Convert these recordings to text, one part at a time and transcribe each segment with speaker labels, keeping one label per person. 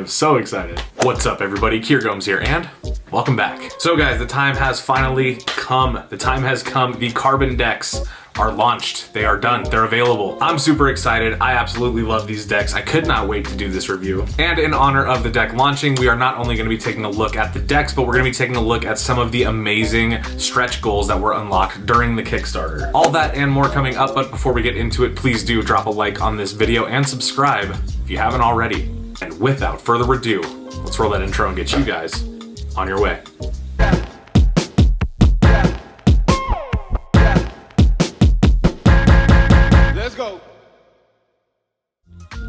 Speaker 1: am so excited. What's up everybody, Kier Gomes here, and welcome back. So guys, the time has finally come. The time has come. The carbon decks are launched. They are done. They're available. I'm super excited. I absolutely love these decks. I could not wait to do this review. And in honor of the deck launching, we are not only going to be taking a look at the decks, but we're going to be taking a look at some of the amazing stretch goals that were unlocked during the Kickstarter. All that and more coming up, but before we get into it, please do drop a like on this video and subscribe if you haven't already. And without further ado, let's roll that intro and get you guys on your way.
Speaker 2: Let's go.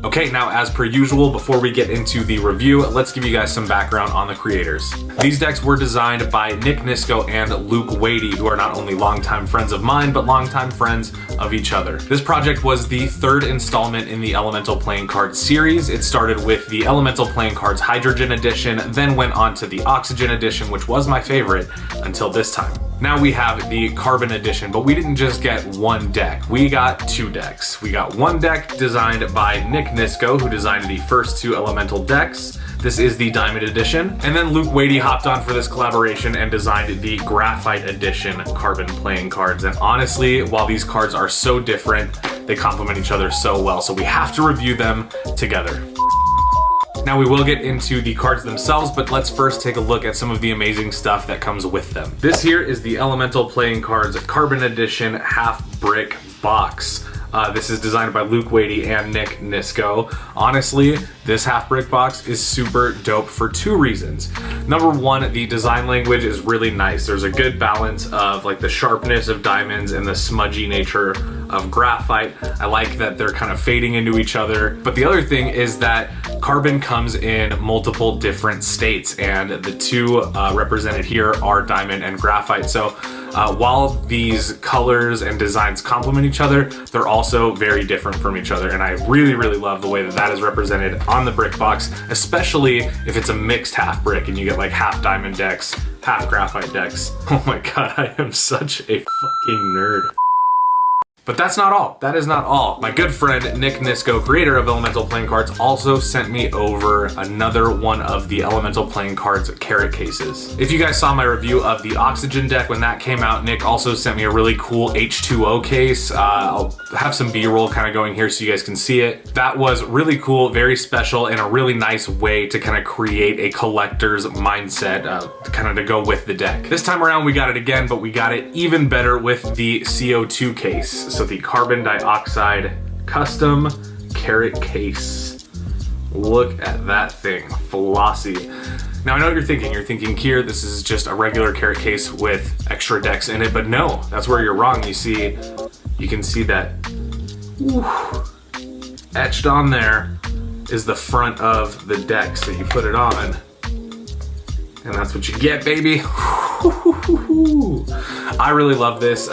Speaker 1: Okay, now as per usual, before we get into the review, let's give you guys some background on the creators. These decks were designed by Nick Nisco and Luke Wadey, who are not only longtime friends of mine, but longtime friends of each other. This project was the third installment in the Elemental Playing Cards series. It started with the Elemental Playing Cards Hydrogen Edition, then went on to the Oxygen Edition, which was my favorite until this time. Now we have the Carbon Edition, but we didn't just get one deck. We got two decks. We got one deck designed by Nick Nisco, who designed the first two Elemental decks. This is the Diamond Edition. And then Luke Wadey hopped on for this collaboration and designed the Graphite Edition Carbon Playing Cards. And honestly, while these cards are so different, they complement each other so well. So we have to review them together. Now we will get into the cards themselves, but let's first take a look at some of the amazing stuff that comes with them. This here is the Elemental Playing Cards Carbon Edition half brick box. This is designed by Luke Wadey and Nick Nisco. Honestly, this half brick box is super dope for two reasons. Number one, the design language is really nice. There's a good balance of like the sharpness of diamonds and the smudgy nature of graphite. I like that they're kind of fading into each other. But the other thing is that carbon comes in multiple different states, and the two represented here are diamond and graphite. So while these colors and designs complement each other, they're also very different from each other. And I really, really love the way that that is represented on the brick box, especially if it's a mixed half brick and you get like half diamond decks, half graphite decks. Oh my God, I am such a fucking nerd. But that's not all. That is not all. My good friend Nick Nisco, creator of Elemental Playing Cards, also sent me over another one of the Elemental Playing Cards carrot cases. If you guys saw my review of the Oxygen deck when that came out, Nick also sent me a really cool H2O case. I'll have some B-roll kind of going here so you guys can see it. That was really cool, very special, and a really nice way to kind of create a collector's mindset, kind of to go with the deck. This time around we got it again, but we got it even better with the CO2 case. So the carbon dioxide custom carrot case. Look at that thing, flossy. Now I know what you're thinking. You're thinking, Kier, this is just a regular carrot case with extra decks in it, but no, that's where you're wrong. You can see that etched on there is the front of the deck. So you put it on, and that's what you get, baby. I really love this.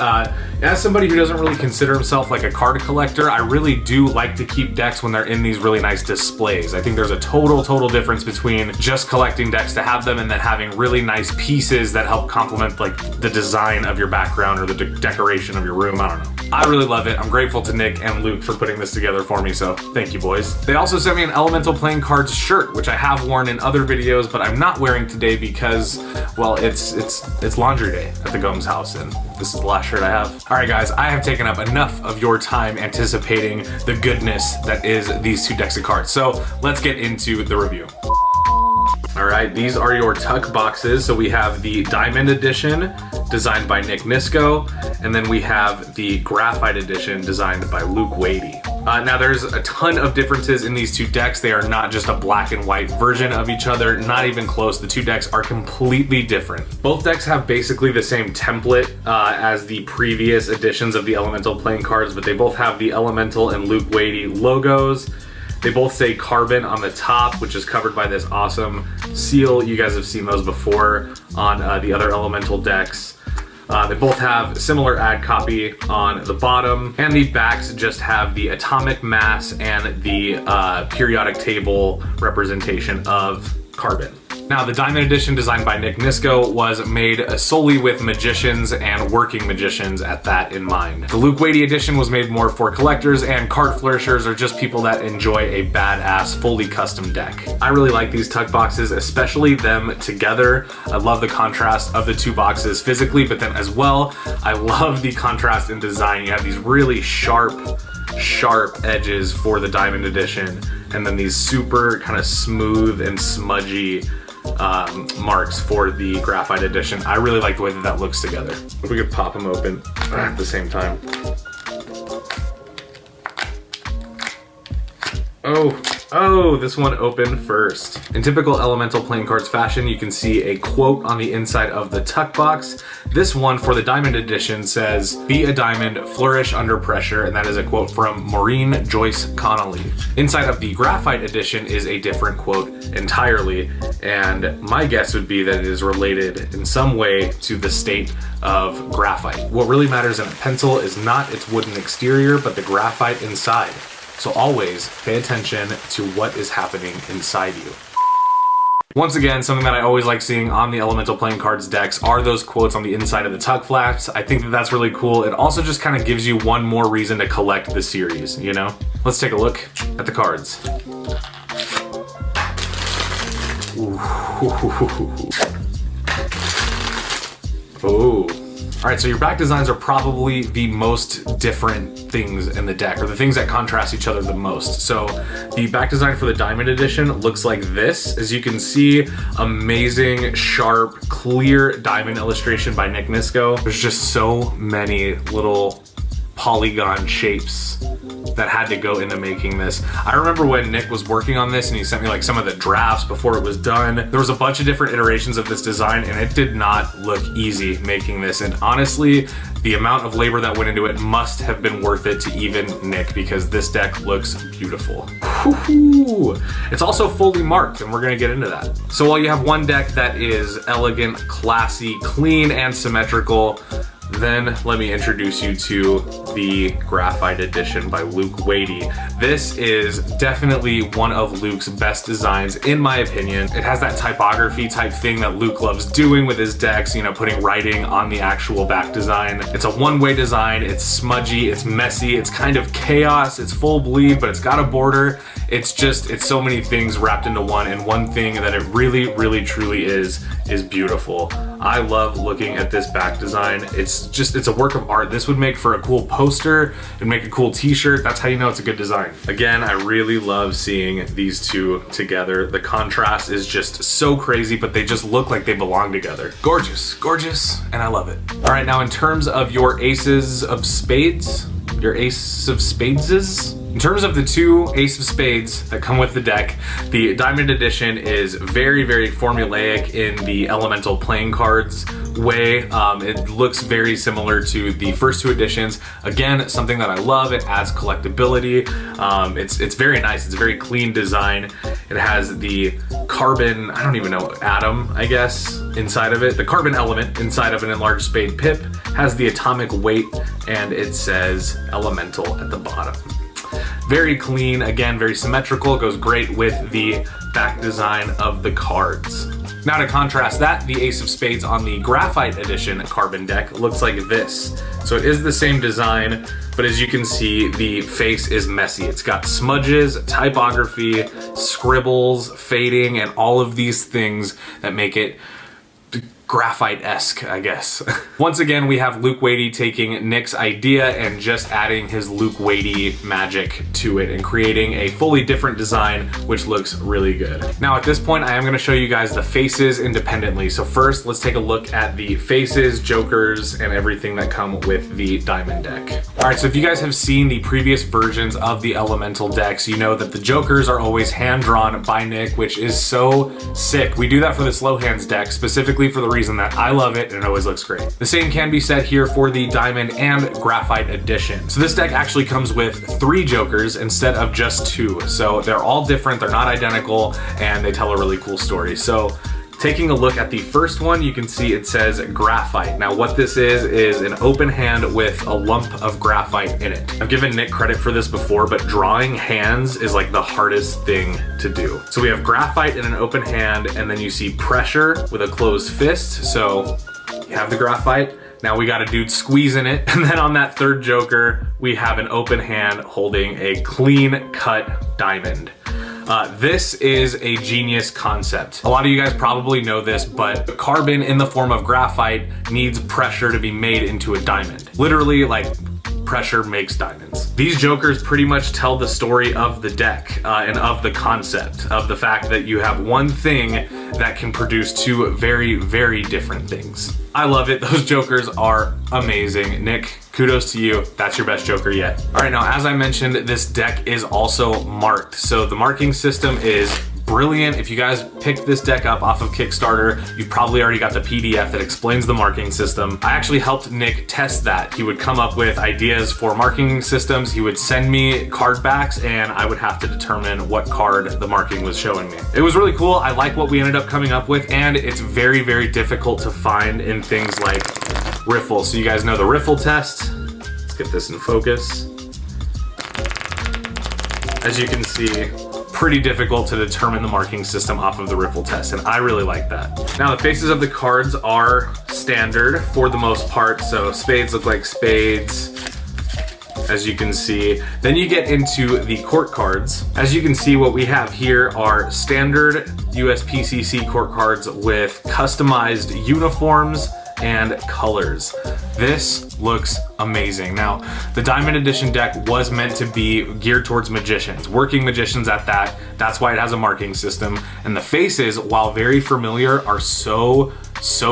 Speaker 1: As somebody who doesn't really consider himself like a card collector, I really do like to keep decks when they're in these really nice displays. I think there's a total difference between just collecting decks to have them and then having really nice pieces that help complement like the design of your background or the decoration of your room. I don't know. I really love it. I'm grateful to Nick and Luke for putting this together for me, so thank you, boys. They also sent me an Elemental Playing Cards shirt, which I have worn in other videos, but I'm not wearing today because, well, it's laundry day at the Gomes house, and this is the last shirt I have. All right, guys, I have taken up enough of your time anticipating the goodness that is these two decks of cards, so let's get into the review. All right, these are your tuck boxes. So we have the Diamond Edition designed by Nick Nisco, and then we have the Graphite Edition designed by Luke Wadey. Now there's a ton of differences in these two decks. They are not just a black and white version of each other, not even close. The two decks are completely different. Both decks have basically the same template as the previous editions of the Elemental Playing Cards, but they both have the Elemental and Luke Wadey logos. They both say carbon on the top, which is covered by this awesome seal. You guys have seen those before on the other Elemental decks. They both have similar ad copy on the bottom, and the backs just have the atomic mass and the periodic table representation of carbon. Now, the Diamond Edition designed by Nick Nisco was made solely with magicians and working magicians at that in mind. The Luke Wadey Edition was made more for collectors and card flourishers or just people that enjoy a badass, fully custom deck. I really like these tuck boxes, especially them together. I love the contrast of the two boxes physically, but then as well, I love the contrast in design. You have these really sharp edges for the Diamond Edition, and then these super kind of smooth and smudgy marks for the Graphite Edition. I really like the way that that looks together. If we could pop them open at the same time. Oh, this one opened first. In typical Elemental playing cards fashion, you can see a quote on the inside of the tuck box. This one for the Diamond Edition says, "Be a diamond, flourish under pressure," and that is a quote from Maureen Joyce Connolly. Inside of the Graphite Edition is a different quote entirely, and my guess would be that it is related in some way to the state of graphite. What really matters in a pencil is not its wooden exterior, but the graphite inside. So always pay attention to what is happening inside you. Once again, something that I always like seeing on the Elemental playing cards decks are those quotes on the inside of the tuck flaps. I think that that's really cool. It also just kind of gives you one more reason to collect the series, you know? Let's take a look at the cards. Ooh. All right, so your back designs are probably the most different things in the deck, or the things that contrast each other the most. So the back design for the Diamond Edition looks like this. As you can see, amazing, sharp, clear diamond illustration by Nick Nisco. There's just so many little polygon shapes that had to go into making this. I remember when Nick was working on this and he sent me like some of the drafts before it was done. There was a bunch of different iterations of this design and it did not look easy making this. And honestly, the amount of labor that went into it must have been worth it to even Nick, because this deck looks beautiful. It's also fully marked, and we're gonna get into that. So while you have one deck that is elegant, classy, clean, and symmetrical, then let me introduce you to the Graphite Edition by Luke Wadey. This is definitely one of Luke's best designs, in my opinion. It has that typography type thing that Luke loves doing with his decks, you know, putting writing on the actual back design. It's a one-way design, it's smudgy, it's messy, it's kind of chaos, it's full bleed, but it's got a border. It's so many things wrapped into one, and one thing that it really, really, truly is beautiful. I love looking at this back design. It's a work of art. This would make for a cool poster and make a cool t-shirt. That's how you know it's a good design. Again, I really love seeing these two together. The contrast is just so crazy, but they just look like they belong together. Gorgeous, gorgeous, and I love it. All right, now in terms of your aces of spades, your ace of spadeses, in terms of the two Ace of Spades that come with the deck, the Diamond Edition is very, very formulaic in the Elemental playing cards way. It looks very similar to the first two editions. Again, something that I love. It adds collectability. It's very nice. It's a very clean design. It has the carbon, I don't even know, atom, I guess, inside of it. The carbon element inside of an enlarged spade pip has the atomic weight, and it says Elemental at the bottom. Very clean, again, very symmetrical. It goes great with the back design of the cards. Now to contrast that, the Ace of Spades on the Graphite Edition carbon deck looks like this. So it is the same design, but as you can see, the face is messy. It's got smudges, typography, scribbles, fading, and all of these things that make it graphite-esque, I guess. Once again, we have Luke Wadey taking Nick's idea and just adding his Luke Wadey magic to it and creating a fully different design, which looks really good. Now at this point, I am gonna show you guys the faces independently. So first, let's take a look at the faces, jokers, and everything that come with the Diamond deck. All right, so if you guys have seen the previous versions of the Elemental decks, you know that the jokers are always hand-drawn by Nick, which is so sick. We do that for the slow hands deck, specifically for the reason that I love it and it always looks great. The same can be said here for the Diamond and Graphite Edition. So this deck actually comes with 3 jokers instead of just 2. So they're all different, they're not identical, and they tell a really cool story. So Taking a look at the first one, you can see it says Graphite. Now what this is an open hand with a lump of graphite in it. I've given Nick credit for this before, but drawing hands is like the hardest thing to do. So we have graphite in an open hand, and then you see pressure with a closed fist. So you have the graphite. Now we got a dude squeezing it. And then on that third joker, we have an open hand holding a clean cut diamond. This is a genius concept. A lot of you guys probably know this, but carbon in the form of graphite needs pressure to be made into a diamond. Literally, like, pressure makes diamonds. These jokers pretty much tell the story of the deck and of the concept of the fact that you have one thing that can produce two very, very different things. I love it. Those jokers are amazing. Nick, kudos to you. That's your best joker yet. All right, now, as I mentioned, this deck is also marked. So the marking system is brilliant. If you guys picked this deck up off of Kickstarter, you've probably already got the PDF that explains the marking system. I actually helped Nick test that. He would come up with ideas for marking systems. He would send me card backs, and I would have to determine what card the marking was showing me. It was really cool. I like what we ended up coming up with, and it's very, very difficult to find in things like riffle. So you guys know the riffle test. Let's get this in focus. As you can see, pretty difficult to determine the marking system off of the riffle test, and I really like that. Now the faces of the cards are standard for the most part, so spades look like spades, as you can see. Then you get into the court cards. As you can see, what we have here are standard USPCC court cards with customized uniforms and colors. This looks amazing. Now, the Diamond Edition deck was meant to be geared towards magicians, working magicians at that. That's why it has a marking system. And the faces, while very familiar, are so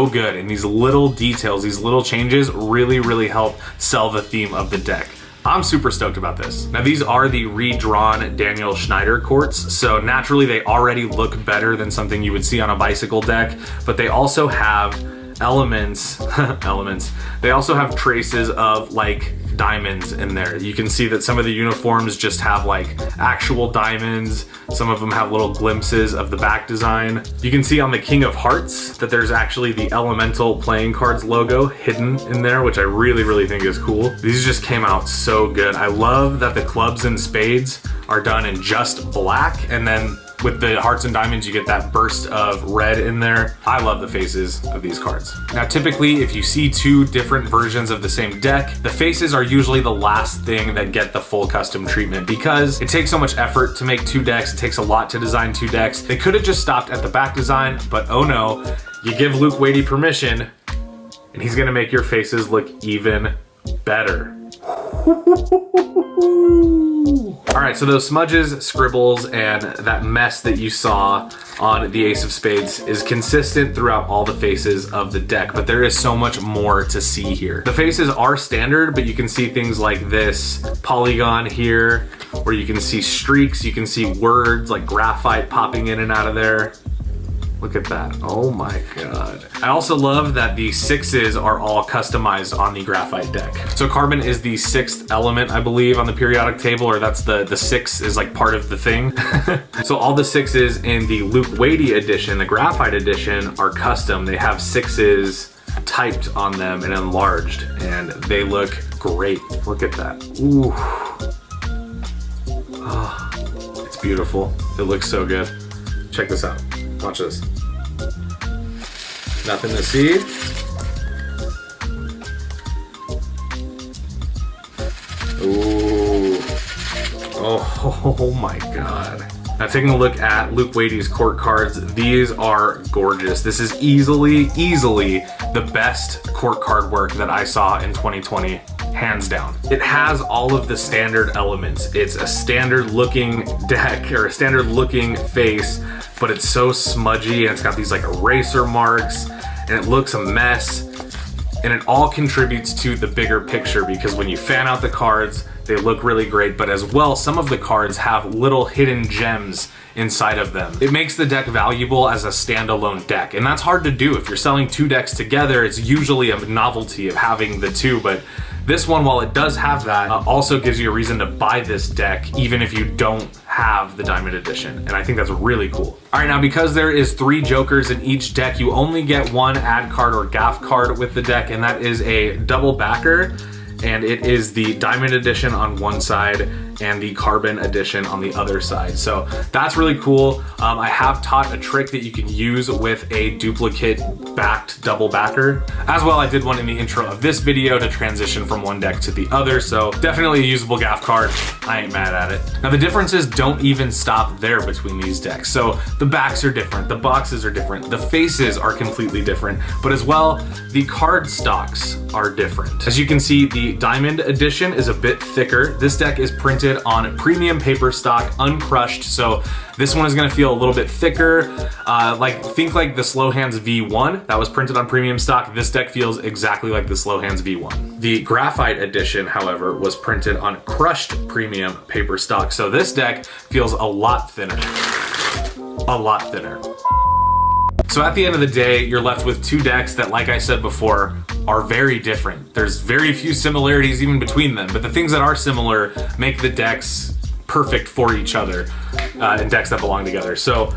Speaker 1: good. And these little details, these little changes really, really help sell the theme of the deck. I'm super stoked about this. Now, these are the redrawn Daniel Schneider courts, so naturally they already look better than something you would see on a bicycle deck, but they also have elements. They also have traces of like diamonds in there. You can see that some of the uniforms just have like actual diamonds. Some of them have little glimpses of the back design. You can see on the King of Hearts that there's actually the Elemental Playing Cards logo hidden in there, which I really, really think is cool. These just came out so good. I love that the clubs and spades are done in just black, and then with the hearts and diamonds, you get that burst of red in there. I love the faces of these cards. Now, typically, if you see two different versions of the same deck, the faces are usually the last thing that get the full custom treatment because it takes so much effort to make two decks. It takes a lot to design two decks. They could have just stopped at the back design, but oh no, you give Luke Wadey permission and he's gonna make your faces look even better. All right, so those smudges, scribbles, and that mess that you saw on the Ace of Spades is consistent throughout all the faces of the deck, but there is so much more to see here. The faces are standard, but you can see things like this polygon here, where you can see streaks, you can see words like graphite popping in and out of there. Look at that. Oh my God. I also love that the sixes are all customized on the graphite deck. So carbon is the sixth element, I believe, on the periodic table, or that's the six is like part of the thing. So all the sixes in the Luke Wadey edition, the graphite edition, are custom. They have sixes typed on them and enlarged, and they look great. Look at that. Ooh. Oh, it's beautiful. It looks so good. Check this out. Watch this. Nothing to see. Ooh. Oh my God. Now, taking a look at Luke Wadey's court cards, these are gorgeous. This is easily the best court card work that I saw in 2020. Hands down. It has all of the standard elements. It's a standard looking deck, or a standard looking face, but it's so smudgy, and it's got these like eraser marks, and it looks a mess, and it all contributes to the bigger picture because when you fan out the cards, they look really great, but as well, some of the cards have little hidden gems inside of them. It makes the deck valuable as a standalone deck, and that's hard to do. If you're selling two decks together, it's usually a novelty of having the two, but this one, while it does have that, also gives you a reason to buy this deck even if you don't have the Diamond Edition, and I think that's really cool. All right, now because there is 3 jokers in each deck, you only get 1 ad card or Gaff card with the deck, and that is a double backer, and it is the Diamond Edition on one side and the Carbon Edition on the other side. So that's really cool. I have taught a trick that you can use with a duplicate backed double backer. As well, I did one in the intro of this video to transition from one deck to the other, so definitely a usable Gaff card. I ain't mad at it. Now the differences don't even stop there between these decks. So the backs are different, the boxes are different, the faces are completely different, but as well, the card stocks are different. As you can see, the Diamond Edition is a bit thicker. This deck is printed on premium paper stock, uncrushed, so this one is going to feel a little bit thicker. Think like the Slow Hands V1 that was printed on premium stock. This deck feels exactly like the Slow Hands V1. The Graphite Edition, however, was printed on crushed premium paper stock, so this deck feels a lot thinner. A lot thinner. So at the end of the day, you're left with 2 decks that, like I said before, are very different. There's very few similarities even between them, but the things that are similar make the decks perfect for each other and decks that belong together. So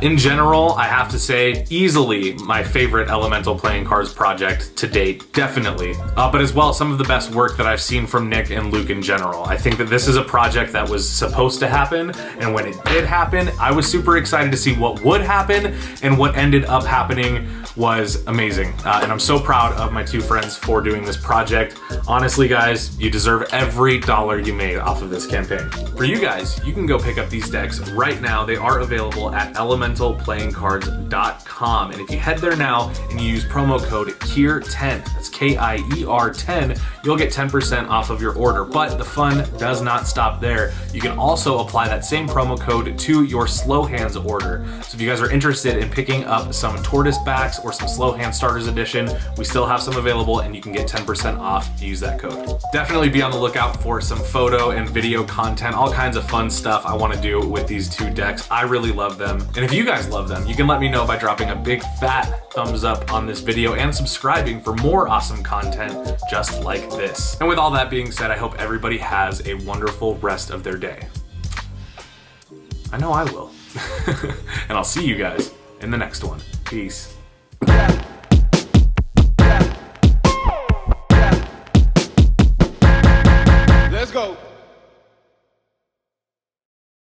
Speaker 1: in general, I have to say easily my favorite Elemental playing cards project to date, definitely. But as well, some of the best work that I've seen from Nick and Luke in general. I think that this is a project that was supposed to happen, and when it did happen, I was super excited to see what would happen, and what ended up happening was amazing. And I'm so proud of my 2 friends for doing this project. Honestly, guys, you deserve every dollar you made off of this campaign. For you guys, you can go pick up these decks right now. They are available at elementalplayingcards.com, and if you head there now and you use promo code KIER10, that's Kier 10, you'll get 10% off of your order. But the fun does not stop there. You can also apply that same promo code to your Slow Hands order. So if you guys are interested in picking up some Tortoise backs or some Slow Hand Starters Edition, we still have some available, and you can get 10% off if you use that code. Definitely be on the lookout for some photo and video content, all kinds of fun stuff I want to do with these 2 decks. I really love them, and if you guys love them, you can let me know by dropping a big fat thumbs up on this video and subscribing for more awesome content just like this. And with all that being said, I hope everybody has a wonderful rest of their day. I know I will. And I'll see you guys in the next one. Peace.